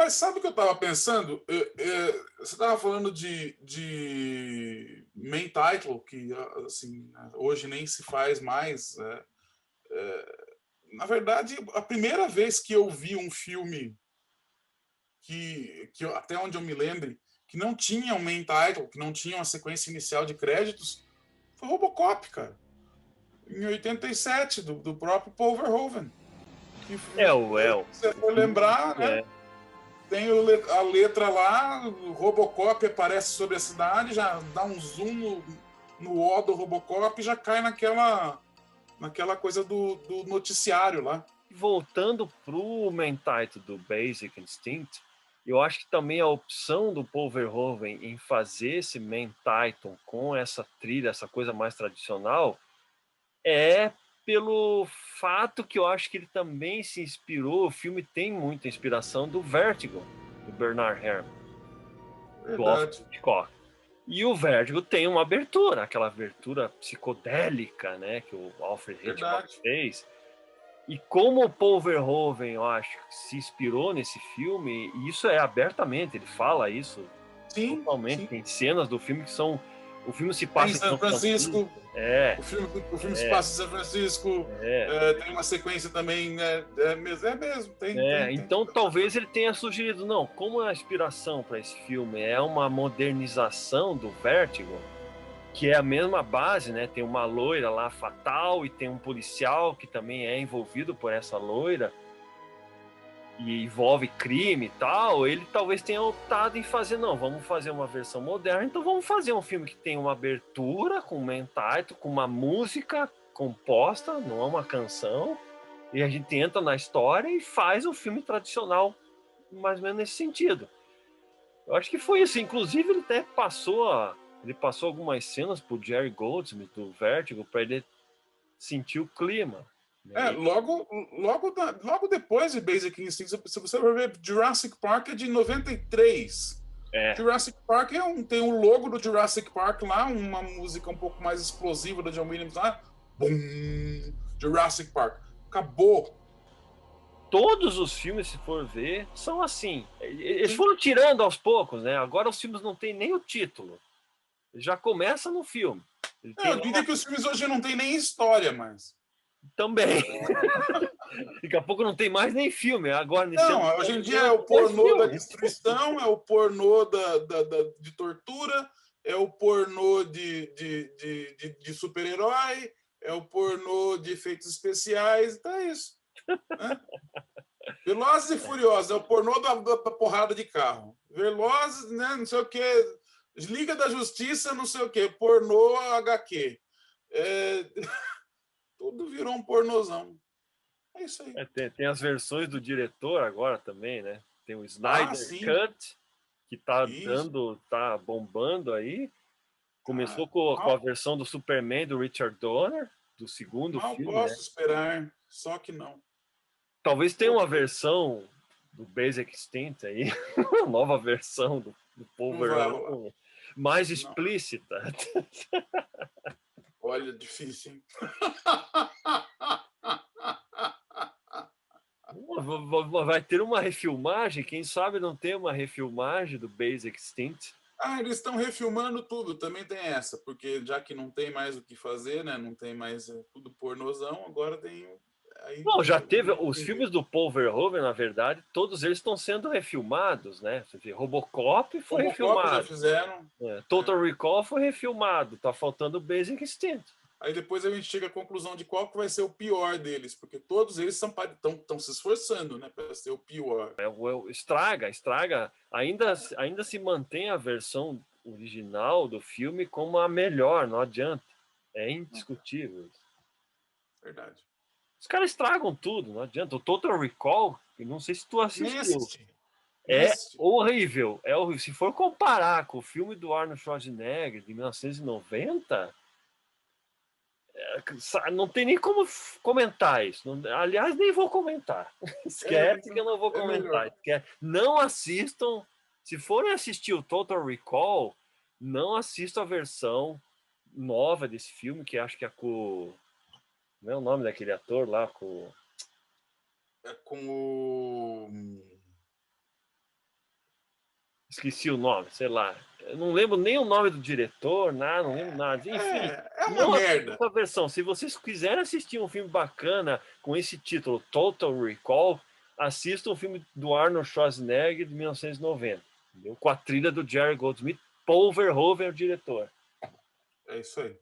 Rapaz, sabe o que eu estava pensando? Você estava falando de main title, que assim, hoje nem se faz mais. Na verdade, a primeira vez que eu vi um filme até onde eu me lembre, que não tinha um main title, que não tinha uma sequência inicial de créditos, foi Robocop, cara. Em 87, do próprio Paul Verhoeven. Que se você for lembrar, né? É. Tem a letra lá, o Robocop aparece sobre a cidade, já dá um zoom no O do Robocop e já cai naquela coisa do noticiário lá. Voltando pro main title do Basic Instinct, eu acho que também a opção do Paul Verhoeven em fazer esse main title com essa trilha, essa coisa mais tradicional, é pelo fato que eu acho que ele também se inspirou, o filme tem muita inspiração do Vertigo, do Bernard Herrmann, do Alfred Verdade. Hitchcock. E o Vertigo tem uma abertura, aquela abertura psicodélica, né, que o Alfred Hitchcock Verdade. fez. E como o Paul Verhoeven, eu acho, se inspirou nesse filme, e isso é abertamente, ele fala isso Sim, totalmente. sim. Tem cenas do filme que são. O filme se Tem passa em São São Francisco. Francisco, É, o filme se passa em São Francisco, é. tem uma sequência também, né? É mesmo, tem. Então talvez ele tenha sugerido, não, como a inspiração para esse filme é uma modernização do Vertigo, que é a mesma base, né? Tem uma loira lá fatal e tem um policial que também é envolvido por essa loira e envolve crime e tal, ele talvez tenha optado em fazer, não, vamos fazer uma versão moderna, então vamos fazer um filme que tem uma abertura com um main title, com uma música composta, não é uma canção, e a gente entra na história e faz um filme tradicional, mais ou menos nesse sentido. Eu acho que foi isso, inclusive ele até ele passou algumas cenas pro Jerry Goldsmith do Vertigo para ele sentir o clima. Né? Logo depois de Basic Instinct, se você for ver, Jurassic Park é de 93. É, Jurassic Park tem o logo do Jurassic Park lá, uma música um pouco mais explosiva do John Williams lá. Bum! Jurassic Park. Acabou. todos os filmes, se for ver, são assim. Eles Sim. foram tirando aos poucos, né? Agora os filmes não tem nem o título. Já começa no filme. Ele tem Eu lá diria que os filmes hoje não tem nem história mais. também. Daqui a pouco não tem mais nem filme. Agora, nesse ano Não, que hoje tá em dia vivendo, é o tem pornô da filme. destruição, é o pornô de tortura, é o pornô de super-herói, é o pornô de efeitos especiais, então é isso. Né? Velozes e Furiosos, é o pornô da porrada de carro. Velozes, né, não sei o que, Liga da Justiça, não sei o que, pornô HQ. Tudo virou um pornozão. É isso aí. Tem as versões do diretor agora também, né? Tem o Ah, Snyder sim. Cut, que tá Isso. tá bombando aí. Começou Ah, com a versão do Superman do Richard Donner, do segundo mal filme, né? posso esperar, só que não. Talvez tenha uma Outro, versão do Basic Instinct aí, nova versão do Paul não vai rolar. Verhoeven, mais Não. explícita. Olha, difícil, hein? Vai ter uma refilmagem, quem sabe não tem uma refilmagem do Basic Instinct. Eles estão refilmando tudo, também tem essa, porque já que não tem mais o que fazer, né? Não tem mais tudo pornozão, agora tem. Aí, Bom, já teve os filmes do Paul Verhoeven, na verdade, todos eles estão sendo refilmados, né? Você vê, Robocop foi Robocop já refilmado, fizeram. Total Recall foi refilmado, tá faltando o Basic Instinct. Aí depois a gente chega à conclusão de qual que vai ser o pior deles, porque todos eles estão se esforçando, né, para ser o pior. Estraga. Ainda se mantém a versão original do filme como a melhor, não adianta. É indiscutível. Verdade. Os caras estragam tudo, não adianta. O Total Recall, não sei se tu Nem assistiu, assisti. Nem é assisti. horrível. É horrível. Se for comparar com o filme do Arnold Schwarzenegger de 1990, não tem nem como comentar isso. Aliás, nem vou comentar. Esquece que eu não vou É melhor. comentar. Não assistam. Se forem assistir o Total Recall, não assistam a versão nova desse filme, que acho que é com. Não é o nome daquele ator lá? É com o. esqueci o nome, sei lá. Eu não lembro nem o nome do diretor, nada, não lembro nada. Enfim, É uma não merda. essa versão. Se vocês quiserem assistir um filme bacana com esse título, Total Recall, assistam um filme do Arnold Schwarzenegger de 1990, entendeu? Com a trilha do Jerry Goldsmith. Paul Verhoeven é o diretor. É isso aí.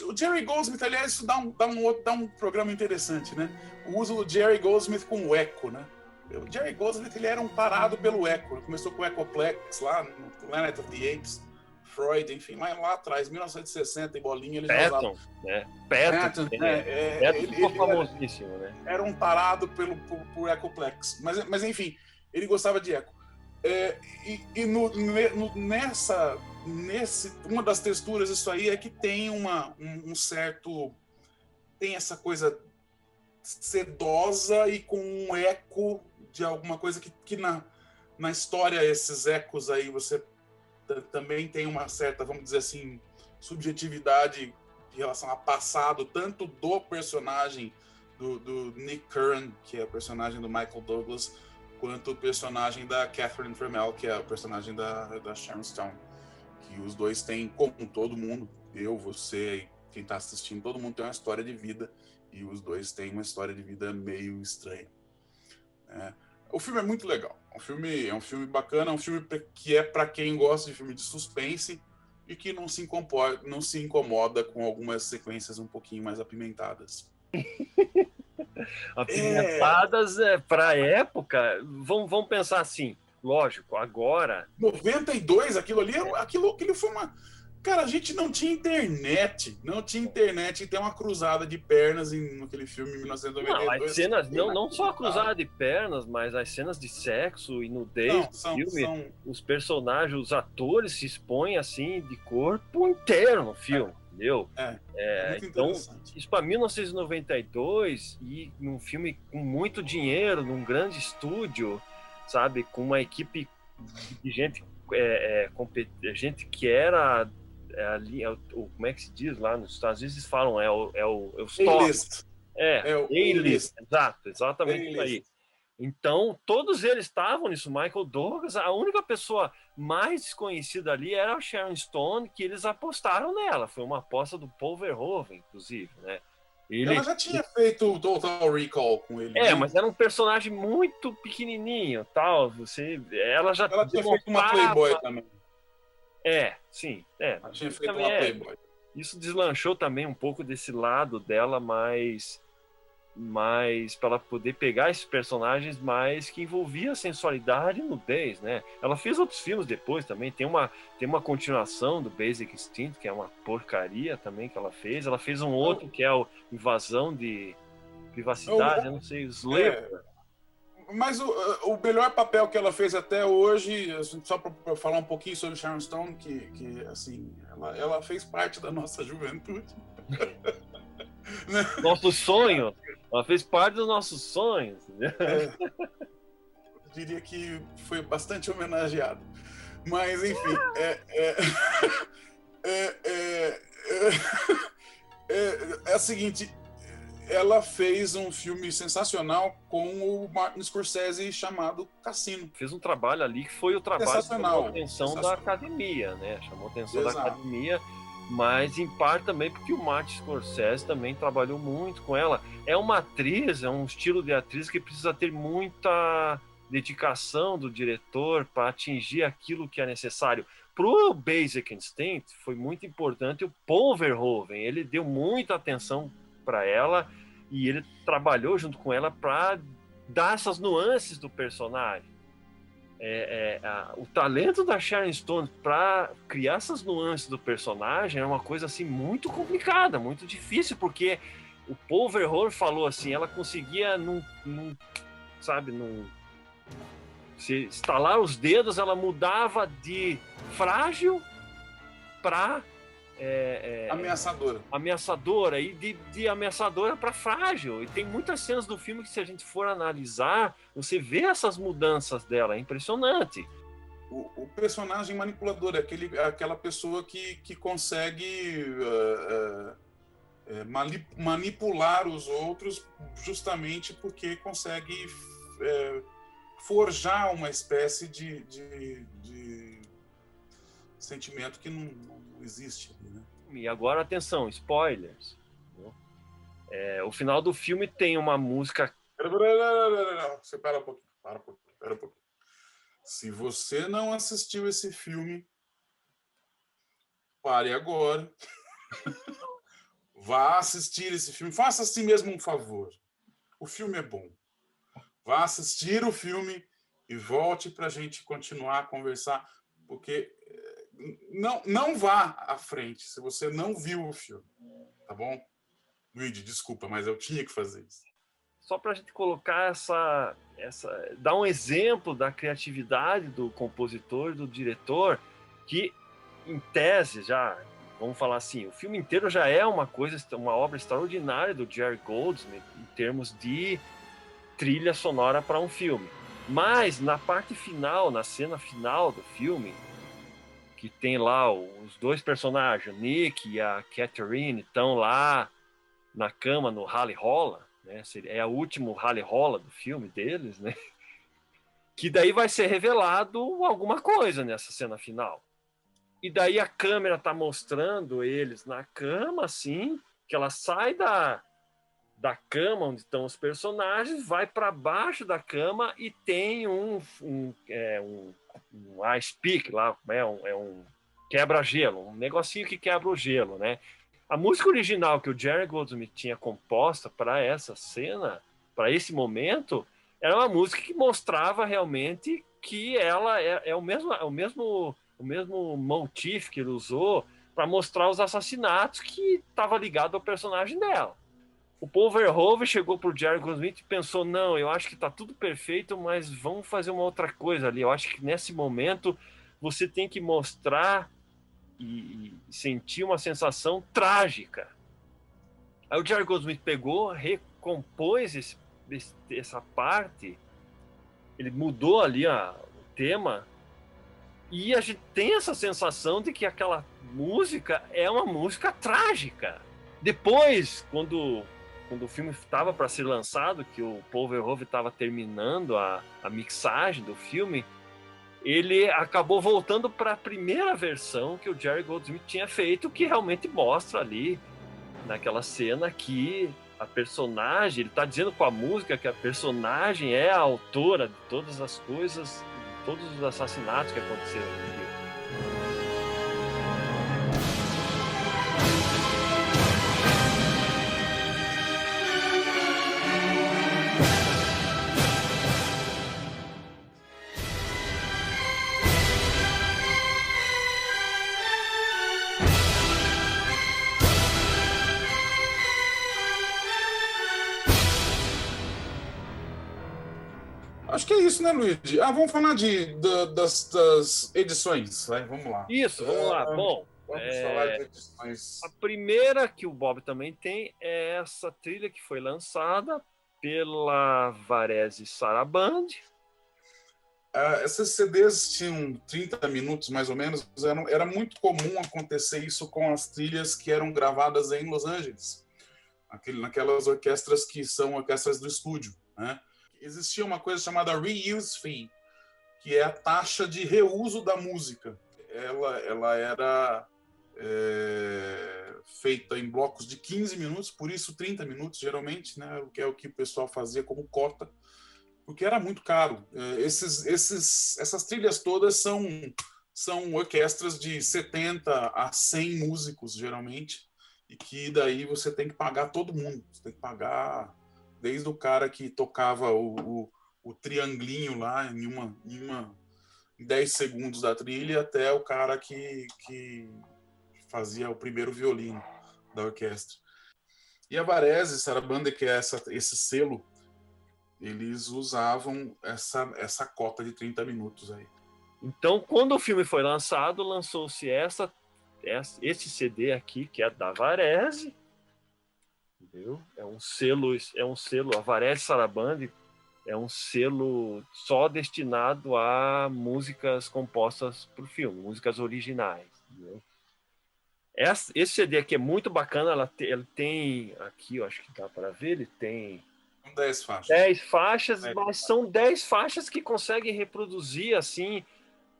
O Jerry Goldsmith, aliás, isso dá um programa interessante, né? O uso do Jerry Goldsmith com o Echo, né? O Jerry Goldsmith, ele era um parado pelo Echo. Ele começou com o Echoplex lá no Planet of the Apes, Freud, enfim, lá atrás, 1960 e bolinha, ele já usava. Né? Patton, ele ficou famosíssimo, né? Era um parado por Echoplex. Mas enfim, ele gostava de Echo. Uma das texturas disso aí é que tem um certo, tem essa coisa sedosa e com um eco de alguma coisa que na história, esses ecos aí, você também tem uma certa, vamos dizer assim, subjetividade em relação ao passado, tanto do personagem do Nick Curran, que é o personagem do Michael Douglas, quanto o personagem da Catherine Fremel, que é o personagem da Sharon Stone. Que os dois têm, como todo mundo, eu, você, quem está assistindo, todo mundo tem uma história de vida, e os dois têm uma história de vida meio estranha. O filme é muito legal. É um filme bacana, é um filme que é para quem gosta de filme de suspense e que não se incomoda com algumas sequências um pouquinho mais apimentadas. Apimentadas para a época, vamos pensar assim, lógico, agora... 92, aquilo foi uma... Cara, a gente não tinha internet e tem uma cruzada de pernas naquele filme em 1992. Não, as cenas, não só a cruzada de pernas, mas as cenas de sexo e nudez do filme, os personagens, os atores se expõem assim de corpo inteiro no filme, entendeu? Então, isso para 1992 e num filme com muito dinheiro, num grande estúdio, sabe, com uma equipe de gente, gente que era ali, como é que se diz lá nos Estados Unidos? Eles falam, é o A-list. A-list, exatamente isso aí. Então, todos eles estavam nisso. Michael Douglas, a única pessoa mais desconhecida ali era a Sharon Stone, que eles apostaram nela. Foi uma aposta do Paul Verhoeven, inclusive, né? Ela já tinha feito o Total Recall com ele. Né? Mas era um personagem muito pequenininho, tal. Ela tinha feito uma Playboy também. Sim. Ela tinha feito uma Playboy. Isso deslanchou também um pouco desse lado dela, mais para ela poder pegar esses personagens mais que envolvia sensualidade e nudez, né? Ela fez outros filmes depois também, tem uma continuação do Basic Instinct, que é uma porcaria também que ela fez. Ela fez um outro que é o Invasão de Privacidade, eu não sei, Sleeper. Mas o melhor papel que ela fez até hoje, só para falar um pouquinho sobre Sharon Stone, que assim, ela fez parte da nossa juventude. Nosso sonho. Ela fez parte dos nossos sonhos. Eu diria que foi bastante homenageado. Mas, enfim, é o seguinte, ela fez um filme sensacional com o Martin Scorsese chamado Cassino. Fez um trabalho ali que foi o trabalho que chamou a atenção da academia, né? Chamou a atenção da academia, mas em parte também porque o Martin Scorsese também trabalhou muito com ela. É uma atriz, é um estilo de atriz que precisa ter muita dedicação do diretor para atingir aquilo que é necessário. Pro Basic Instinct foi muito importante o Paul Verhoeven, ele deu muita atenção para ela e ele trabalhou junto com ela para dar essas nuances do personagem. O talento da Sharon Stone para criar essas nuances do personagem é uma coisa assim muito complicada, muito difícil, porque o Paul Verhoeven falou assim, ela conseguia se estalar os dedos, ela mudava de frágil para ameaçadora e de ameaçadora para frágil. E tem muitas cenas do filme que, se a gente for analisar, você vê essas mudanças dela, é impressionante. O personagem manipulador é aquela pessoa que consegue manipular os outros justamente porque consegue forjar uma espécie de sentimento que não existe ali, né? E agora, atenção, spoilers. O final do filme tem uma música... Você para um pouquinho. Se você não assistiu esse filme, pare agora. Vá assistir esse filme. Faça a si mesmo um favor. O filme é bom. Vá assistir o filme e volte para a gente continuar a conversar, porque não vá à frente se você não viu o filme, tá bom? Luigi, desculpa, mas eu tinha que fazer isso. Só para a gente colocar dar um exemplo da criatividade do compositor, do diretor, que em tese já, vamos falar assim, o filme inteiro já é uma obra extraordinária do Jerry Goldsmith em termos de trilha sonora para um filme. Mas na parte final, na cena final do filme, que tem lá os dois personagens, o Nick e a Catherine, estão lá na cama no Rally Rola, né? É o último Rally Rola do filme deles, né? Que daí vai ser revelado alguma coisa nessa cena final. E daí a câmera tá mostrando eles na cama, assim, que ela sai da cama onde estão os personagens, vai para baixo da cama e tem um ice pick lá, um quebra-gelo, um negocinho que quebra o gelo, né? A música original que o Jerry Goldsmith tinha composta para essa cena, para esse momento, era uma música que mostrava realmente que ela é o mesmo motif que ele usou para mostrar os assassinatos que estava ligado ao personagem dela. O Paul Verhoeven chegou pro Jerry Goldsmith e pensou, não, eu acho que tá tudo perfeito, mas vamos fazer uma outra coisa ali. Eu acho que nesse momento você tem que mostrar e sentir uma sensação trágica. Aí o Jerry Goldsmith pegou, recompôs essa parte, ele mudou ali o tema, e a gente tem essa sensação de que aquela música é uma música trágica. Depois, quando o filme estava para ser lançado, que o Paul Verhoeven estava terminando a mixagem do filme, ele acabou voltando para a primeira versão que o Jerry Goldsmith tinha feito, que realmente mostra ali, naquela cena, que a personagem, ele está dizendo com a música que a personagem é a autora de todas as coisas, de todos os assassinatos que aconteceram no filme. Acho que é isso, né, Luigi? Vamos falar das edições. Vamos lá. Isso, vamos lá. Bom, vamos falar de edições. A primeira que o Bob também tem é essa trilha que foi lançada pela Varese Sarabande. Essas CDs tinham 30 minutos, mais ou menos. Era muito comum acontecer isso com as trilhas que eram gravadas em Los Angeles. Naquelas orquestras que são orquestras do estúdio, né? Existia uma coisa chamada reuse fee, que é a taxa de reuso da música. Ela era feita em blocos de 15 minutos, por isso 30 minutos, geralmente, né? Que é o que o pessoal fazia como cota, porque era muito caro. Essas trilhas todas são orquestras de 70 a 100 músicos, geralmente, e que daí você tem que pagar todo mundo. Você tem que pagar desde o cara que tocava o triangulinho lá em 10 segundos da trilha até o cara que fazia o primeiro violino da orquestra. E a Varese Sarabande, que é esse selo, eles usavam essa cota de 30 minutos aí. Então, quando o filme foi lançado, lançou-se esse CD aqui, que é da Varese. Entendeu? É um selo, a Varese Sarabande é um selo só destinado a músicas compostas para o filme, músicas originais. Entendeu? Esse CD aqui é muito bacana, ele tem, aqui eu acho que dá para ver, ele tem 10 faixas. 10 faixas, 10. mas são 10 faixas que conseguem reproduzir, assim,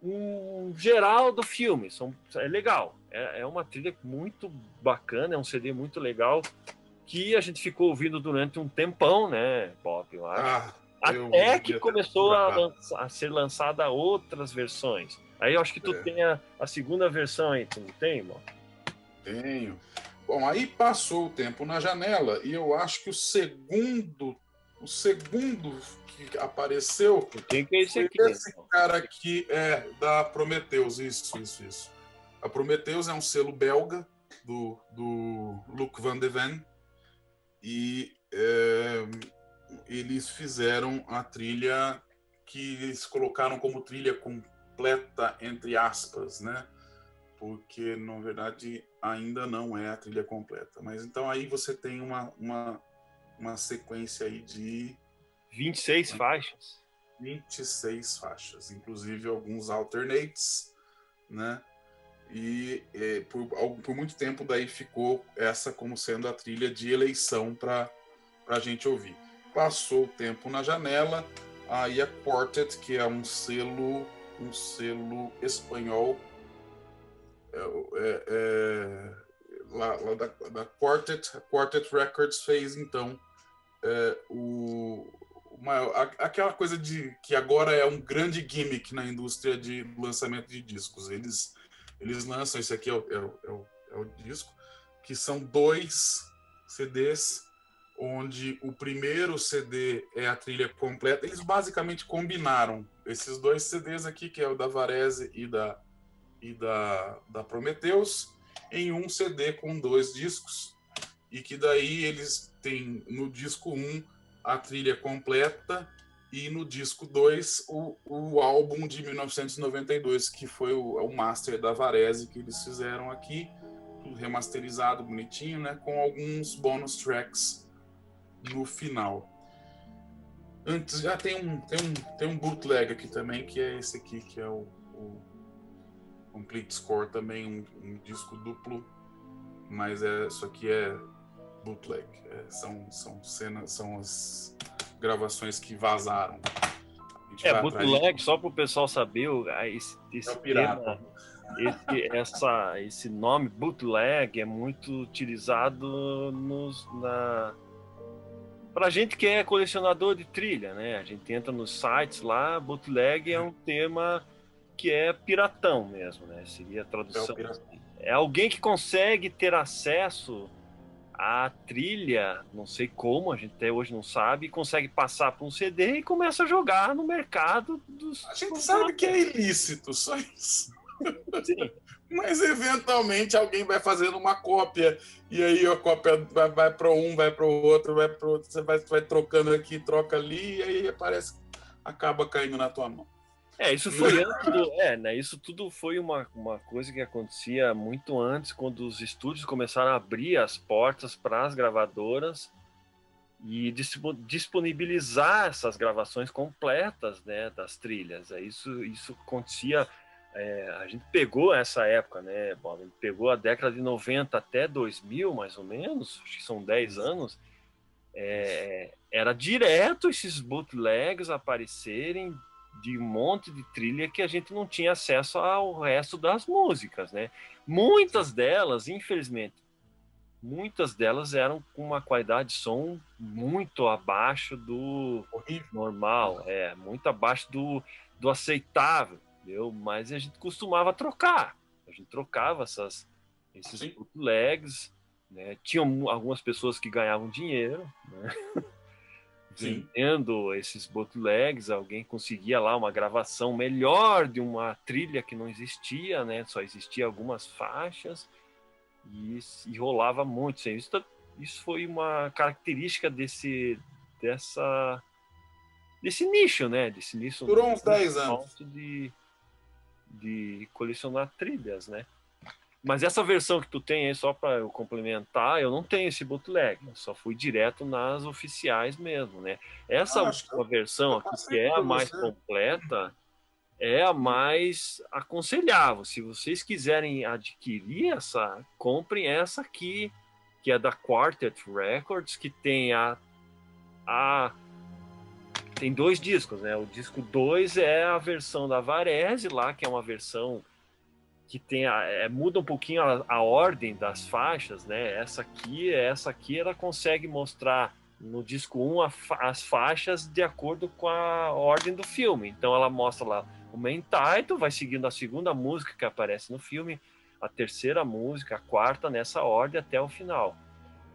um geral do filme. É legal, é uma trilha muito bacana, é um CD muito legal, que a gente ficou ouvindo durante um tempão, né, Bob, eu acho. Até que começou a ser lançada outras versões. Aí eu acho que tu tem a segunda versão aí, tu não tem, irmão? Tenho. Bom, aí passou o tempo na janela e eu acho que o segundo que apareceu que é esse foi aqui, esse cara aqui, da Prometheus, isso. A Prometheus é um selo belga do Luc Van de Ven e eles fizeram a trilha que eles colocaram como trilha completa, entre aspas, né? Porque, na verdade, ainda não é a trilha completa. Mas então aí você tem uma sequência aí de 26 faixas. 26 faixas, inclusive alguns alternates, né? E por muito tempo daí ficou essa como sendo a trilha de eleição para a gente ouvir. Passou o tempo na janela, aí a Quartet, que é um selo espanhol, lá da Quartet, a Quartet Records fez então aquela coisa de que agora é um grande gimmick na indústria de lançamento de discos. Eles lançam, esse aqui é o disco, que são 2 CDs, onde o primeiro CD é a trilha completa. Eles basicamente combinaram esses 2 CDs aqui, que é o da Varese e da Prometheus, em um CD com 2 discos, e que daí eles têm no disco 1 a trilha completa e no disco 2 o álbum de 1992, que foi o master da Varese que eles fizeram aqui, tudo remasterizado, bonitinho, né, com alguns bonus tracks no final. Antes já tem um bootleg aqui também, que é esse aqui, que é o Complete Score, também um disco duplo, mas isso aqui é bootleg. São as gravações que vazaram. Bootleg, só para o pessoal saber, esse pirata. esse nome bootleg é muito utilizado pra gente que é colecionador de trilha, né? A gente entra nos sites lá, bootleg é um tema que é piratão mesmo, né? Seria a tradução. É alguém que consegue ter acesso à trilha, não sei como, a gente até hoje não sabe, consegue passar por um CD e começa a jogar no mercado dos... A gente sabe que é ilícito, só isso. Sim. Mas eventualmente alguém vai fazendo uma cópia e aí a cópia vai para um, vai para o outro, você vai trocando aqui, troca ali e aí acaba caindo na tua mão. Isso foi antes né? Isso tudo foi uma coisa que acontecia muito antes, quando os estúdios começaram a abrir as portas para as gravadoras e disponibilizar essas gravações completas, né, das trilhas. Isso acontecia. A gente pegou essa época, né, Bob? A gente pegou a década de 90 até 2000, mais ou menos, acho que são 10 anos. Era direto esses bootlegs aparecerem de um monte de trilha que a gente não tinha acesso ao resto das músicas, né? Muitas delas, infelizmente, eram com uma qualidade de som muito abaixo do normal, muito abaixo do aceitável, entendeu? Mas a gente costumava trocar. A gente trocava esses bootlegs, né? Tinham algumas pessoas que ganhavam dinheiro, né? Vendendo esses bootlegs, alguém conseguia lá uma gravação melhor de uma trilha que não existia, né? Só existia algumas faixas e rolava muito. Isso foi uma característica desse nicho, né? Desse nicho. Durou uns 10 anos. De colecionar trilhas, né? Mas essa versão que tu tem aí, só para eu complementar, eu não tenho esse bootleg, eu só fui direto nas oficiais mesmo, né? Essa última versão aqui, que é a mais completa, é a mais aconselhável. Se vocês quiserem adquirir essa, comprem essa aqui, que é da Quartet Records, que tem tem 2 discos, né? O disco 2 é a versão da Varese lá, que é uma versão que tem muda um pouquinho a ordem das faixas, né? Essa aqui ela consegue mostrar no disco 1 as faixas de acordo com a ordem do filme. Então ela mostra lá o main title, vai seguindo a segunda música que aparece no filme, a terceira música, a quarta, nessa ordem até o final.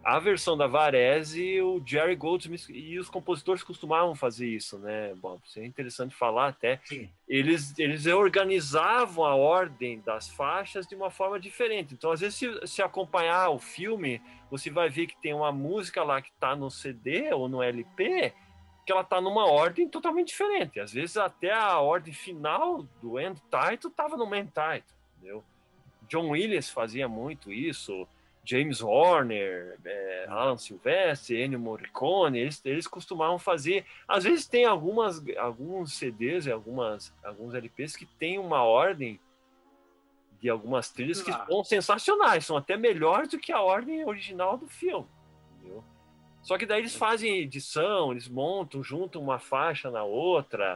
A versão da Varese, o Jerry Goldsmith e os compositores costumavam fazer isso, né? Bom, isso é interessante falar até. Sim. Eles organizavam a ordem das faixas de uma forma diferente. Então, às vezes, se acompanhar o filme, você vai ver que tem uma música lá que está no CD ou no LP, que ela está numa ordem totalmente diferente. Às vezes, até a ordem final do end title estava no main title, entendeu? John Williams fazia muito isso, James Horner, Alan Silvestre, Ennio Morricone, eles costumavam fazer. Às vezes tem alguns CDs e alguns LPs que tem uma ordem de algumas trilhas que são sensacionais, são até melhores do que a ordem original do filme, entendeu? Só que daí eles fazem edição, eles montam, juntam uma faixa na outra.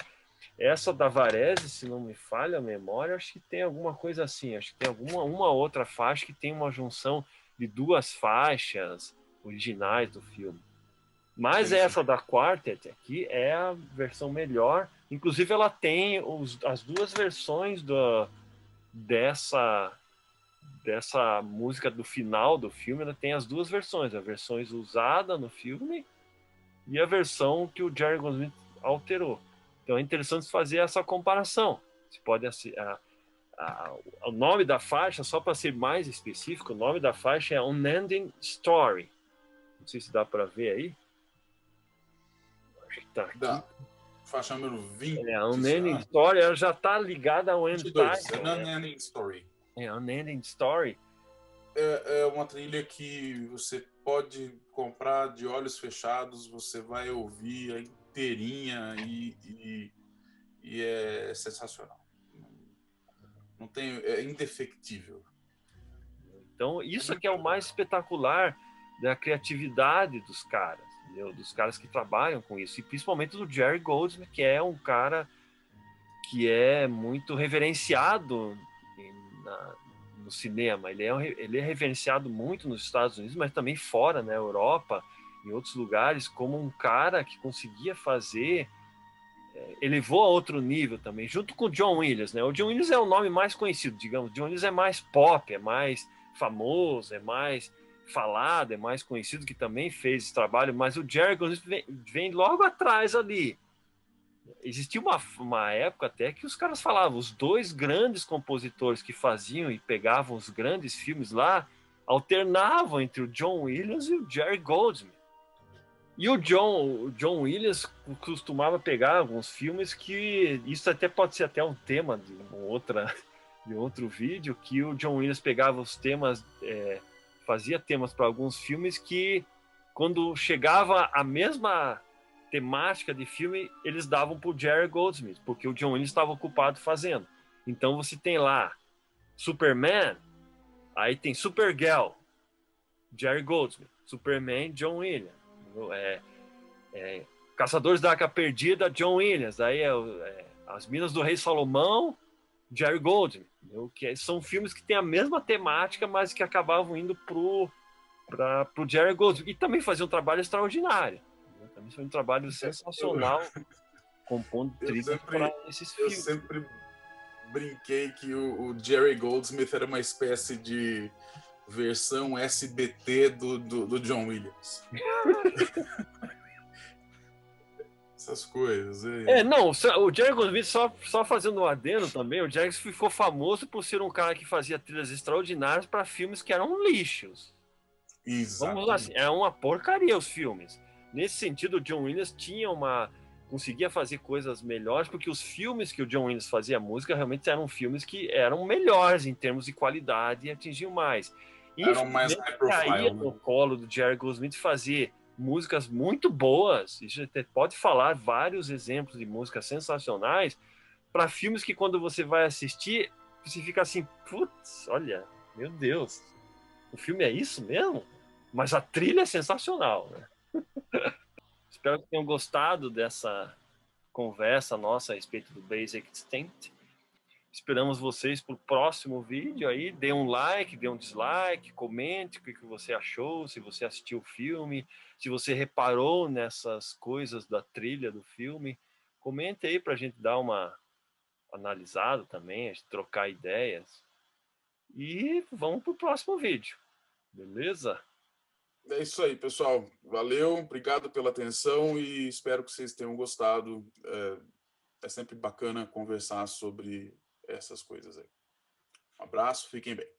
Essa da Varese, se não me falha a memória, acho que tem alguma coisa assim, acho que tem uma outra faixa que tem uma junção de 2 faixas originais do filme. Mas essa da Quartet aqui é a versão melhor. Inclusive, ela tem as 2 versões dessa música do final do filme. Ela tem as 2 versões. A versão usada no filme e a versão que o Jerry Goldsmith alterou. Então, é interessante fazer essa comparação. Você pode o nome da faixa, só para ser mais específico, o nome da faixa é Unending Story. Não sei se dá para ver aí. Acho que tá aqui. Da faixa número 20. Unending Story, ela já está ligada ao end title. Unending Story. Unending Story. É uma trilha que você pode comprar de olhos fechados, você vai ouvir inteirinha e é sensacional. Não tem, é indefectível. Então, isso aqui é o mais espetacular da criatividade dos caras, entendeu? Dos caras que trabalham com isso, e principalmente do Jerry Goldsmith, que é um cara que é muito reverenciado no cinema. Ele é reverenciado muito nos Estados Unidos, mas também fora, na Europa, em outros lugares, como um cara que conseguia fazer... elevou a outro nível também, junto com o John Williams, né? O John Williams é o nome mais conhecido, digamos. O John Williams é mais pop, é mais famoso, é mais falado, é mais conhecido, que também fez esse trabalho, mas o Jerry Goldsmith vem logo atrás ali. Existia uma época até que os caras falavam, os 2 grandes compositores que faziam e pegavam os grandes filmes lá, alternavam entre o John Williams e o Jerry Goldsmith. E o John Williams costumava pegar alguns filmes que... Isso até pode ser até um tema de outro vídeo, que o John Williams pegava os temas, fazia temas para alguns filmes que, quando chegava a mesma temática de filme, eles davam para o Jerry Goldsmith, porque o John Williams estava ocupado fazendo. Então você tem lá Superman, aí tem Supergirl, Jerry Goldsmith, Superman, John Williams. Caçadores da Arca Perdida, John Williams. Aí As Minas do Rei Salomão, Jerry Goldsmith. Que são filmes que têm a mesma temática, mas que acabavam indo pro Jerry Goldsmith. E também fazia um trabalho extraordinário. Também foi um trabalho sensacional compondo trilhas para esses filmes. Eu sempre brinquei que o Jerry Goldsmith era uma espécie de versão SBT do John Williams. Essas coisas. Não, o Jerry Goldsmith, só fazendo um adendo também, o Jerry ficou famoso por ser um cara que fazia trilhas extraordinárias para filmes que eram lixos. Exato. Vamos lá, assim, é uma porcaria os filmes. Nesse sentido, o John Williams conseguia fazer coisas melhores, porque os filmes que o John Williams fazia música realmente eram filmes que eram melhores em termos de qualidade e atingiam mais. Eram mais high profile. Caía no colo do Jerry Goldsmith fazer músicas muito boas, e você pode falar vários exemplos de músicas sensacionais, para filmes que quando você vai assistir, você fica assim, putz, olha, meu Deus, o filme é isso mesmo? Mas a trilha é sensacional, né? Espero que tenham gostado dessa conversa nossa a respeito do Basic Instinct. Esperamos vocês para o próximo vídeo aí. Dê um like, dê um dislike, comente o que você achou, se você assistiu o filme, se você reparou nessas coisas da trilha do filme. Comente aí para a gente dar uma analisada também, a gente trocar ideias. E vamos para o próximo vídeo. Beleza? É isso aí, pessoal. Valeu, obrigado pela atenção e espero que vocês tenham gostado. É sempre bacana conversar sobre essas coisas aí. Um abraço, fiquem bem.